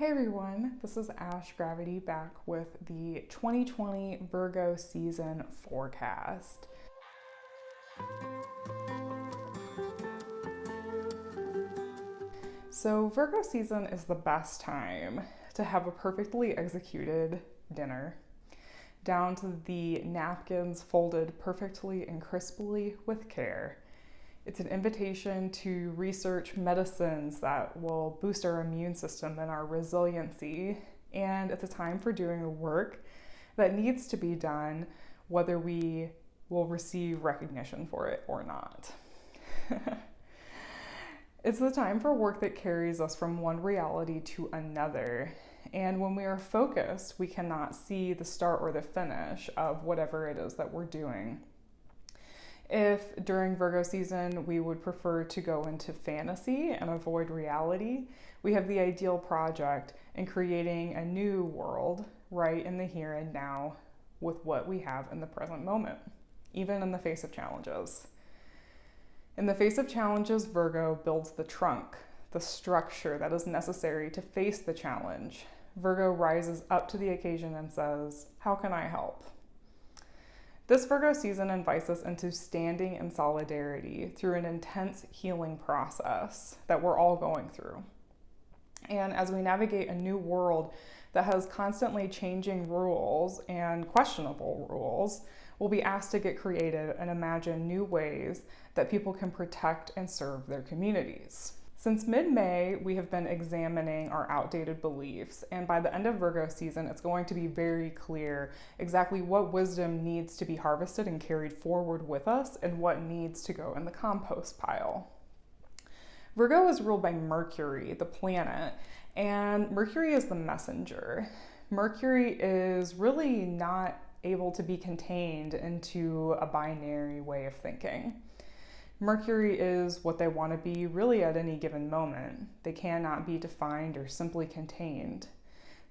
Hey everyone, this is Ash Gravity back with the 2020 Virgo season forecast. So, Virgo season is the best time to have a perfectly executed dinner, down to the napkins folded perfectly and crisply with care. It's an invitation to research medicines that will boost our immune system and our resiliency. And it's a time for doing the work that needs to be done, whether we will receive recognition for it or not. It's the time for work that carries us from one reality to another. And when we are focused, we cannot see the start or the finish of whatever it is that we're doing. If during Virgo season we would prefer to go into fantasy and avoid reality, we have the ideal project in creating a new world right in the here and now with what we have in the present moment, even in the face of challenges. In the face of challenges, Virgo builds the trunk, the structure that is necessary to face the challenge. Virgo rises up to the occasion and says, "How can I help?" This Virgo season invites us into standing in solidarity through an intense healing process that we're all going through. And as we navigate a new world that has constantly changing rules and questionable rules, we'll be asked to get creative and imagine new ways that people can protect and serve their communities. Since mid-May, we have been examining our outdated beliefs, and by the end of Virgo season, it's going to be very clear exactly what wisdom needs to be harvested and carried forward with us and what needs to go in the compost pile. Virgo is ruled by Mercury, the planet, and Mercury is the messenger. Mercury is really not able to be contained into a binary way of thinking. Mercury is what they want to be really at any given moment. They cannot be defined or simply contained.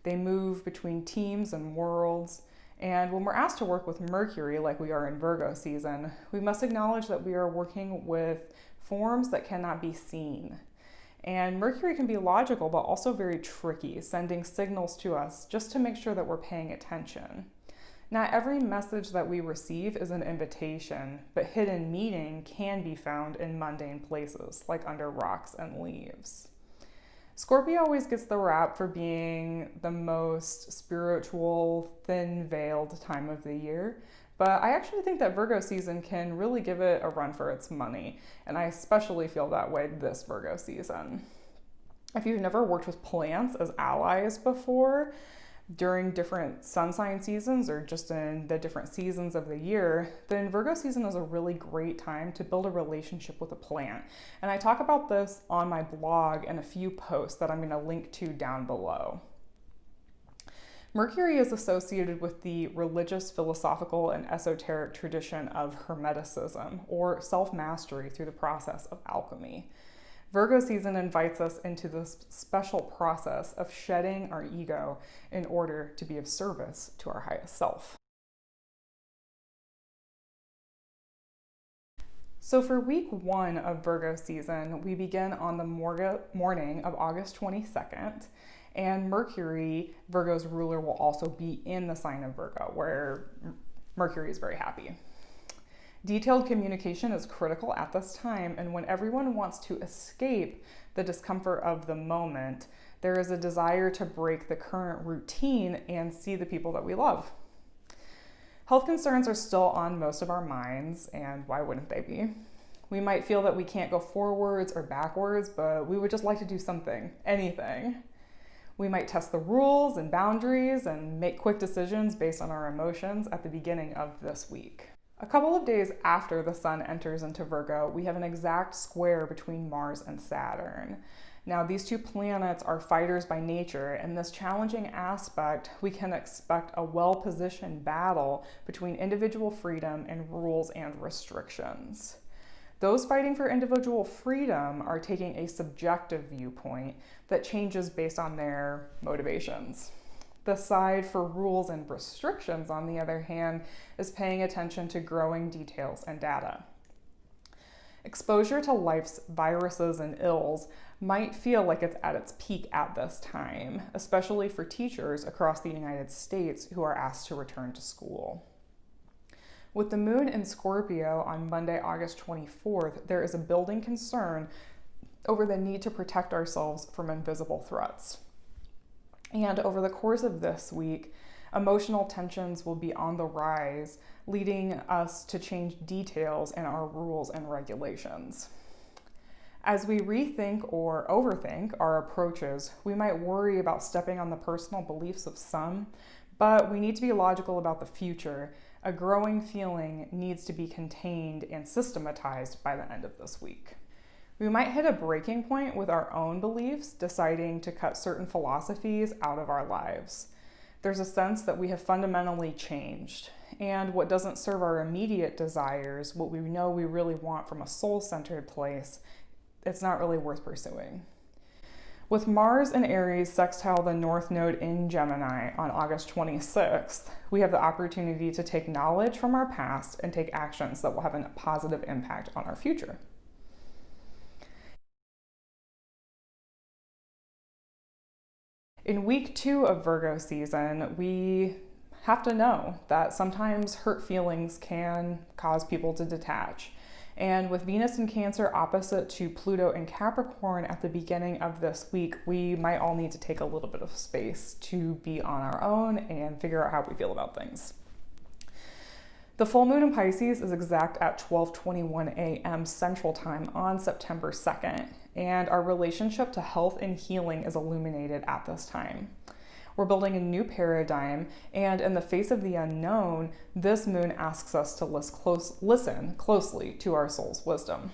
They move between teams and worlds, and when we're asked to work with Mercury like we are in Virgo season, we must acknowledge that we are working with forms that cannot be seen. And Mercury can be logical but also very tricky, sending signals to us just to make sure that we're paying attention. Not every message that we receive is an invitation, but hidden meaning can be found in mundane places, like under rocks and leaves. Scorpio always gets the rap for being the most spiritual, thin-veiled time of the year, but I actually think that Virgo season can really give it a run for its money, and I especially feel that way this Virgo season. If you've never worked with plants as allies before, during different sun sign seasons or just in the different seasons of the year, then Virgo season is a really great time to build a relationship with a plant. And I talk about this on my blog in a few posts that I'm going to link to down below. Mercury is associated with the religious, philosophical, and esoteric tradition of Hermeticism, or self-mastery through the process of alchemy. Virgo season invites us into this special process of shedding our ego in order to be of service to our highest self. So for week 1 of Virgo season, we begin on the morning of August 22nd, and Mercury, Virgo's ruler, will also be in the sign of Virgo, where Mercury is very happy. Detailed communication is critical at this time, and when everyone wants to escape the discomfort of the moment, there is a desire to break the current routine and see the people that we love. Health concerns are still on most of our minds, and why wouldn't they be? We might feel that we can't go forwards or backwards, but we would just like to do something, anything. We might test the rules and boundaries and make quick decisions based on our emotions at the beginning of this week. A couple of days after the sun enters into Virgo, we have an exact square between Mars and Saturn. Now, these two planets are fighters by nature. In this challenging aspect, we can expect a well-positioned battle between individual freedom and rules and restrictions. Those fighting for individual freedom are taking a subjective viewpoint that changes based on their motivations. The side for rules and restrictions, on the other hand, is paying attention to growing details and data. Exposure to life's viruses and ills might feel like it's at its peak at this time, especially for teachers across the United States who are asked to return to school. With the moon in Scorpio on Monday, August 24th, there is a building concern over the need to protect ourselves from invisible threats. And over the course of this week, emotional tensions will be on the rise, leading us to change details in our rules and regulations. As we rethink or overthink our approaches, we might worry about stepping on the personal beliefs of some, but we need to be logical about the future. A growing feeling needs to be contained and systematized by the end of this week. We might hit a breaking point with our own beliefs, deciding to cut certain philosophies out of our lives. There's a sense that we have fundamentally changed, and what doesn't serve our immediate desires, what we know we really want from a soul-centered place, it's not really worth pursuing. With Mars in Aries sextile the North Node in Gemini on August 26th, we have the opportunity to take knowledge from our past and take actions that will have a positive impact on our future. In week 2 of Virgo season, we have to know that sometimes hurt feelings can cause people to detach. And with Venus in Cancer opposite to Pluto in Capricorn at the beginning of this week, we might all need to take a little bit of space to be on our own and figure out how we feel about things. The full moon in Pisces is exact at 12:21 a.m. Central Time on September 2nd, and our relationship to health and healing is illuminated at this time. We're building a new paradigm, and in the face of the unknown, this moon asks us to listen closely to our soul's wisdom.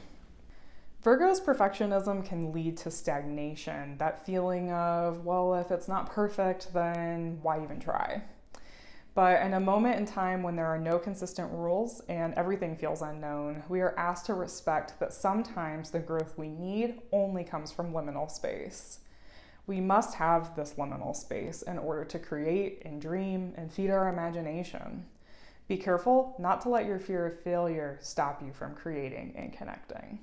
Virgo's perfectionism can lead to stagnation, that feeling of, well, if it's not perfect, then why even try? But in a moment in time when there are no consistent rules and everything feels unknown, we are asked to respect that sometimes the growth we need only comes from liminal space. We must have this liminal space in order to create and dream and feed our imagination. Be careful not to let your fear of failure stop you from creating and connecting.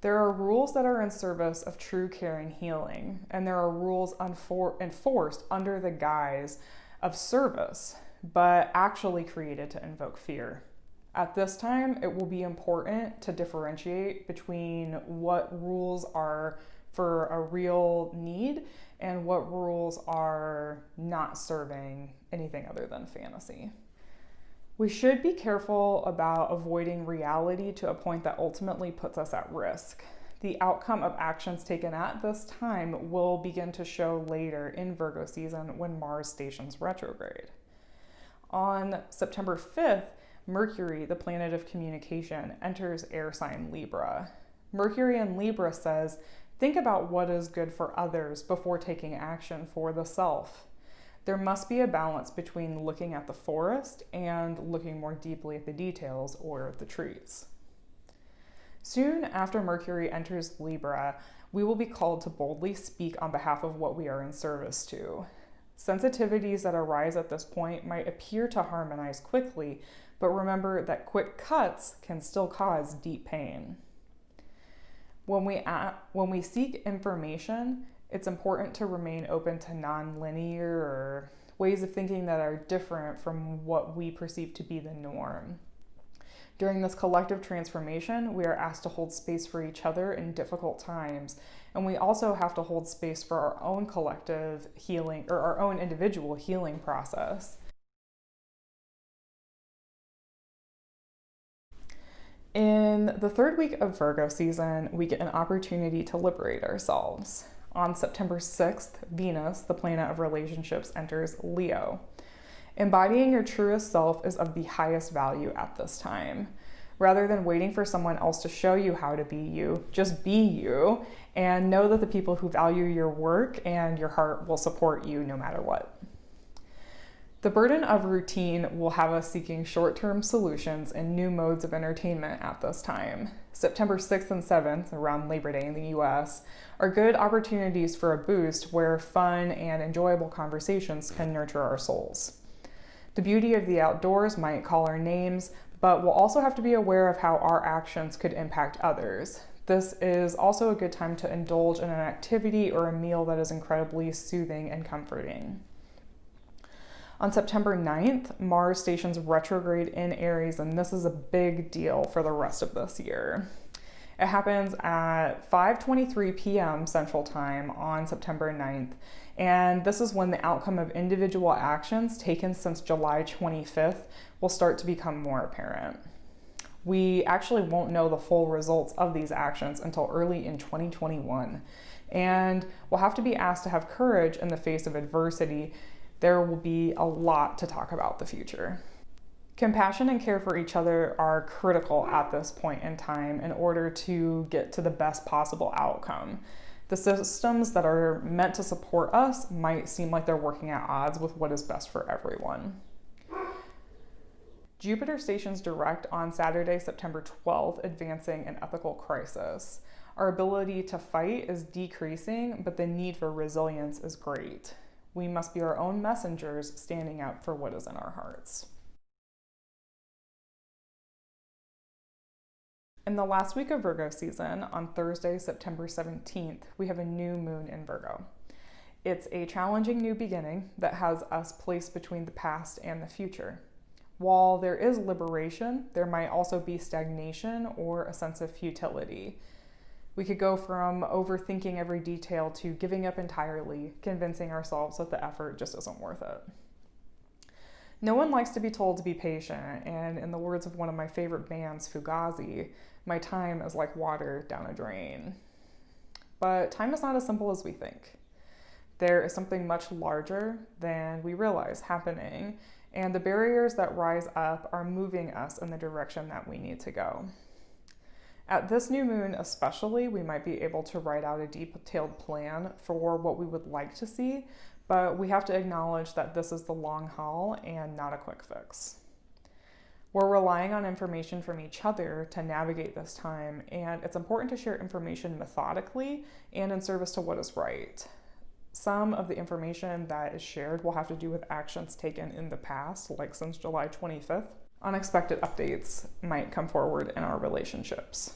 There are rules that are in service of true care and healing, and there are rules enforced under the guise of service, but actually created to invoke fear. At this time, it will be important to differentiate between what rules are for a real need and what rules are not serving anything other than fantasy. We should be careful about avoiding reality to a point that ultimately puts us at risk. The outcome of actions taken at this time will begin to show later in Virgo season when Mars stations retrograde. On September 5th, Mercury, the planet of communication, enters air sign Libra. Mercury in Libra says, think about what is good for others before taking action for the self. There must be a balance between looking at the forest and looking more deeply at the details or the trees. Soon after Mercury enters Libra, we will be called to boldly speak on behalf of what we are in service to. Sensitivities that arise at this point might appear to harmonize quickly, but remember that quick cuts can still cause deep pain. When we seek information, it's important to remain open to non-linear or ways of thinking that are different from what we perceive to be the norm. During this collective transformation, we are asked to hold space for each other in difficult times, and we also have to hold space for our own collective healing or our own individual healing process. In the third week of Virgo season, we get an opportunity to liberate ourselves. On September 6th, Venus, the planet of relationships, enters Leo. Embodying your truest self is of the highest value at this time. Rather than waiting for someone else to show you how to be you, just be you, and know that the people who value your work and your heart will support you no matter what. The burden of routine will have us seeking short-term solutions and new modes of entertainment at this time. September 6th and 7th, around Labor Day in the US, are good opportunities for a boost where fun and enjoyable conversations can nurture our souls. The beauty of the outdoors might call our names, but we'll also have to be aware of how our actions could impact others. This is also a good time to indulge in an activity or a meal that is incredibly soothing and comforting. On September 9th, Mars stations retrograde in Aries, and this is a big deal for the rest of this year. It happens at 5:23 p.m. Central Time on September 9th, and this is when the outcome of individual actions taken since July 25th will start to become more apparent. We actually won't know the full results of these actions until early in 2021, and we'll have to be asked to have courage in the face of adversity. There will be a lot to talk about the future. Compassion and care for each other are critical at this point in time in order to get to the best possible outcome. The systems that are meant to support us might seem like they're working at odds with what is best for everyone. Jupiter stations direct on Saturday, September 12th, advancing an ethical crisis. Our ability to fight is decreasing, but the need for resilience is great. We must be our own messengers, standing up for what is in our hearts. In the last week of Virgo season, on Thursday, September 17th, we have a new moon in Virgo. It's a challenging new beginning that has us placed between the past and the future. While there is liberation, there might also be stagnation or a sense of futility. We could go from overthinking every detail to giving up entirely, convincing ourselves that the effort just isn't worth it. No one likes to be told to be patient, and in the words of one of my favorite bands, Fugazi, my time is like water down a drain. But time is not as simple as we think. There is something much larger than we realize happening, and the barriers that rise up are moving us in the direction that we need to go. At this new moon especially, we might be able to write out a detailed plan for what we would like to see, but we have to acknowledge that this is the long haul and not a quick fix. We're relying on information from each other to navigate this time, and it's important to share information methodically and in service to what is right. Some of the information that is shared will have to do with actions taken in the past, like since July 25th. Unexpected updates might come forward in our relationships.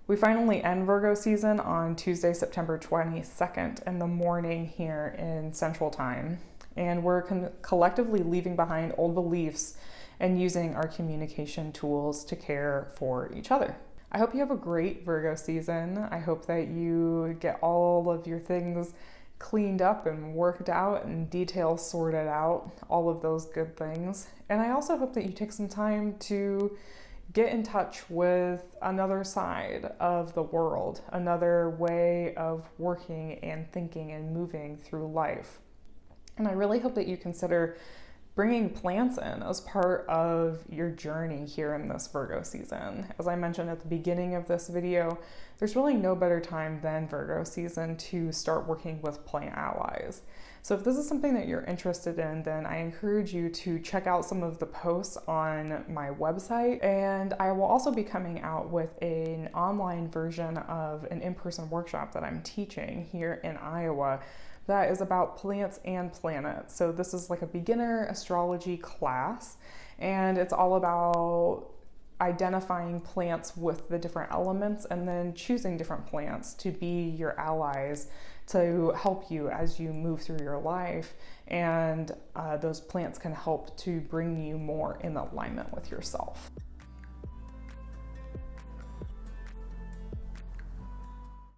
We finally end Virgo season on Tuesday, September 22nd in the morning here in Central Time, and we're collectively leaving behind old beliefs and using our communication tools to care for each other. I hope you have a great Virgo season. I hope that you get all of your things cleaned up and worked out and details sorted out, all of those good things. And I also hope that you take some time to get in touch with another side of the world, another way of working and thinking and moving through life. And I really hope that you consider bringing plants in as part of your journey here in this Virgo season. As I mentioned at the beginning of this video, there's really no better time than Virgo season to start working with plant allies. So if this is something that you're interested in, then I encourage you to check out some of the posts on my website. And I will also be coming out with an online version of an in-person workshop that I'm teaching here in Iowa that is about plants and planets. So this is like a beginner astrology class, and it's all about identifying plants with the different elements and then choosing different plants to be your allies to help you as you move through your life. And those plants can help to bring you more in alignment with yourself.